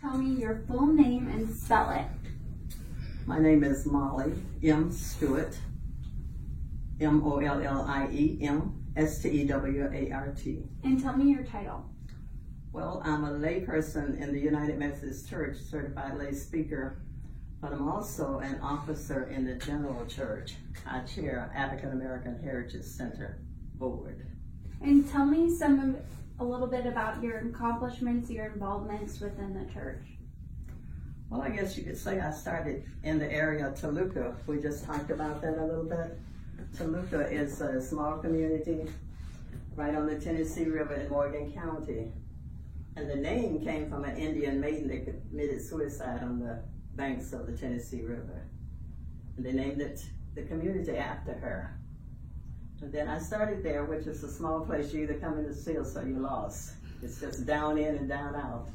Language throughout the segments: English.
tell me your full name and spell it. My name is Mollie M. Stewart, MOLLIEM STEWART. And tell me your title. Well, I'm a layperson in the United Methodist Church, certified lay speaker, but I'm also an officer in the General Church. I chair African American Heritage Center Board. And tell me a little bit about your accomplishments, your involvements within the church. Well, I guess you could say I started in the area of Toluca. We just talked about that a little bit. Toluca is a small community right on the Tennessee River in Morgan County. And the name came from an Indian maiden that committed suicide on the banks of the Tennessee River. And they named it the community after her. And then I started there, which is a small place. You either come in to see us or you're lost. It's just down in and down out.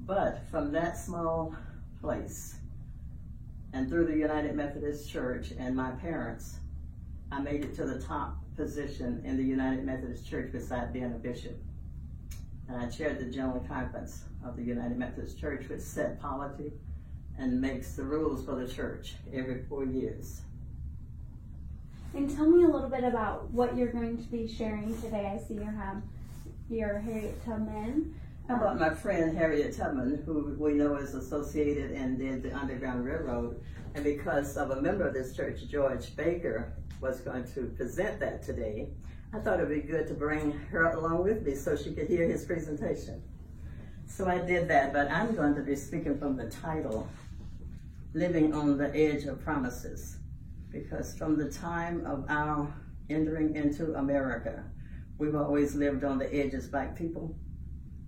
But from that small place and through the United Methodist Church and my parents, I made it to the top position in the United Methodist Church beside being a bishop. And I chaired the General Conference of the United Methodist Church, which set polity and makes the rules for the church every 4 years. And tell me a little bit about what you're going to be sharing today. I see you have your Harriet Tubman. How about my friend Harriet Tubman, who we know is associated and did the Underground Railroad. And because of a member of this church, George Baker, was going to present that today, I thought it'd be good to bring her along with me so she could hear his presentation. So I did that, but I'm going to be speaking from the title, Living on the Edge of Promises, because from the time of our entering into America, we've always lived on the edges, Black people,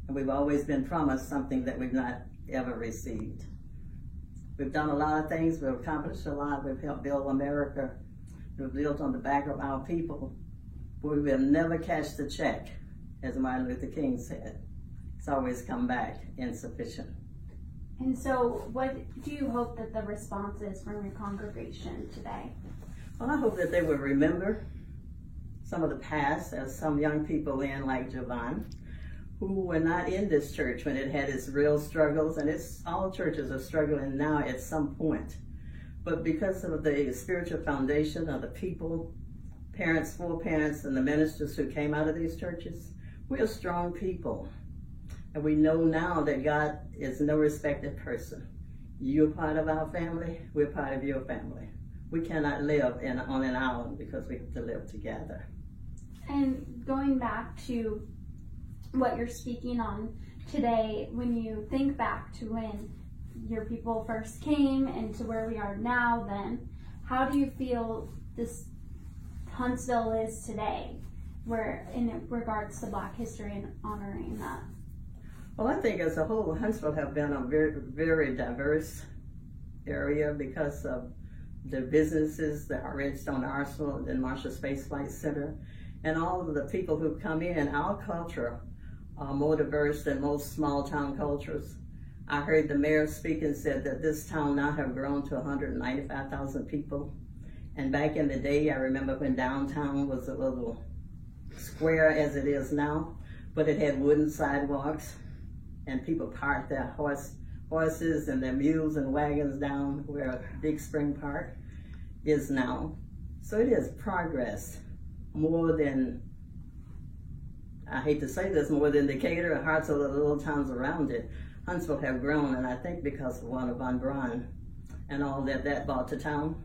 and we've always been promised something that we've not ever received. We've done a lot of things, we've accomplished a lot, we've helped build America, we've built on the back of our people, but we will never cash the check, as Martin Luther King said. It's always come back insufficient. And so what do you hope that the response is from your congregation today? Well, I hope that they will remember some of the past, as some young people in, like Javon, who were not in this church when it had its real struggles, and all churches are struggling now at some point. But because of the spiritual foundation of the people, parents, foreparents, and the ministers who came out of these churches, we're strong people. And we know now that God is no respected person. You're part of our family, we're part of your family. We cannot live on an island because we have to live together. And going back to what you're speaking on today, when you think back to when your people first came and to where we are now, then how do you feel this Huntsville is today, where in regards to Black history and honoring that? Well, I think as a whole, Huntsville have been a very, very diverse area because of the businesses, the Redstone Arsenal, the Marshall Space Flight Center, and all of the people who come in. Our culture are more diverse than most small town cultures. I heard the mayor speak and said that this town now have grown to 195,000 people. And back in the day, I remember when downtown was a little square as it is now, but it had wooden sidewalks, and people parked their horses and their mules and wagons down where Big Spring Park is now. So it is progress more than, I hate to say this, more than Decatur and Hartselle, the little towns around it. Huntsville have grown, and I think because of Warner Von Braun and all that brought to town.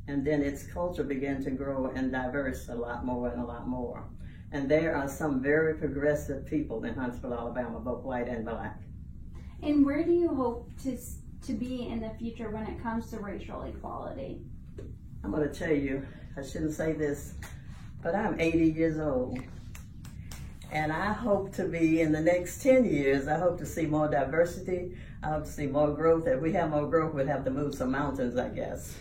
And then its culture began to grow and diverse a lot more and a lot more. And there are some very progressive people in Huntsville, Alabama, both white and Black. And where do you hope to be in the future when it comes to racial equality? I'm going to tell you, I shouldn't say this, but I'm 80 years old. And I hope to be, in the next 10 years, I hope to see more diversity. I hope to see more growth. If we have more growth, we'd have to move some mountains, I guess.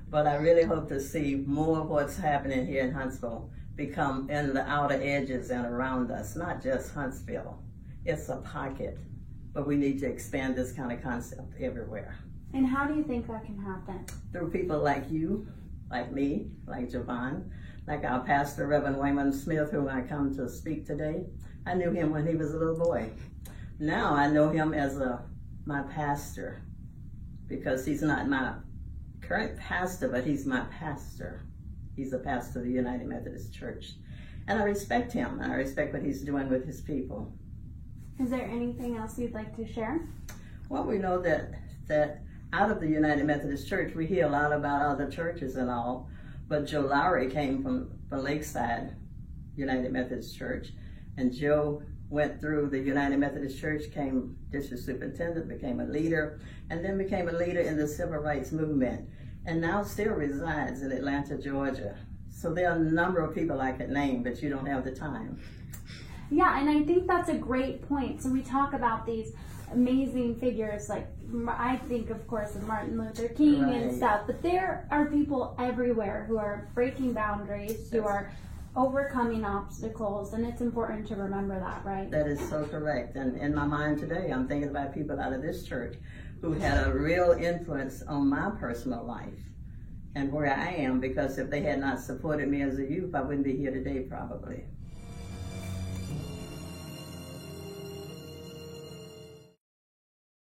But I really hope to see more of what's happening here in Huntsville become in the outer edges and around us, not just Huntsville. It's a pocket, but we need to expand this kind of concept everywhere. And how do you think that can happen? Through people like you, like me, like Javon, like our pastor, Reverend Wayman Smith, whom I come to speak today. I knew him when he was a little boy. Now I know him as a my pastor, because he's not my current pastor, but he's my pastor. He's a pastor of the United Methodist Church. And I respect him. I respect what he's doing with his people. Is there anything else you'd like to share? Well, we know that out of the United Methodist Church, we hear a lot about other churches and all, but Joe Lowry came from Lakeside United Methodist Church, and Joe went through the United Methodist Church, became district superintendent, became a leader, and then became a leader in the civil rights movement, and now still resides in Atlanta, Georgia. So there are a number of people I could name, but you don't have the time. Yeah, and I think that's a great point. So we talk about these amazing figures, like I think, of course, of Martin Luther King and stuff, but there are people everywhere who are breaking boundaries, who are overcoming obstacles, and it's important to remember that, right? That is so correct. And in my mind today, I'm thinking about people out of this church who had a real influence on my personal life and where I am, because if they had not supported me as a youth, I wouldn't be here today probably.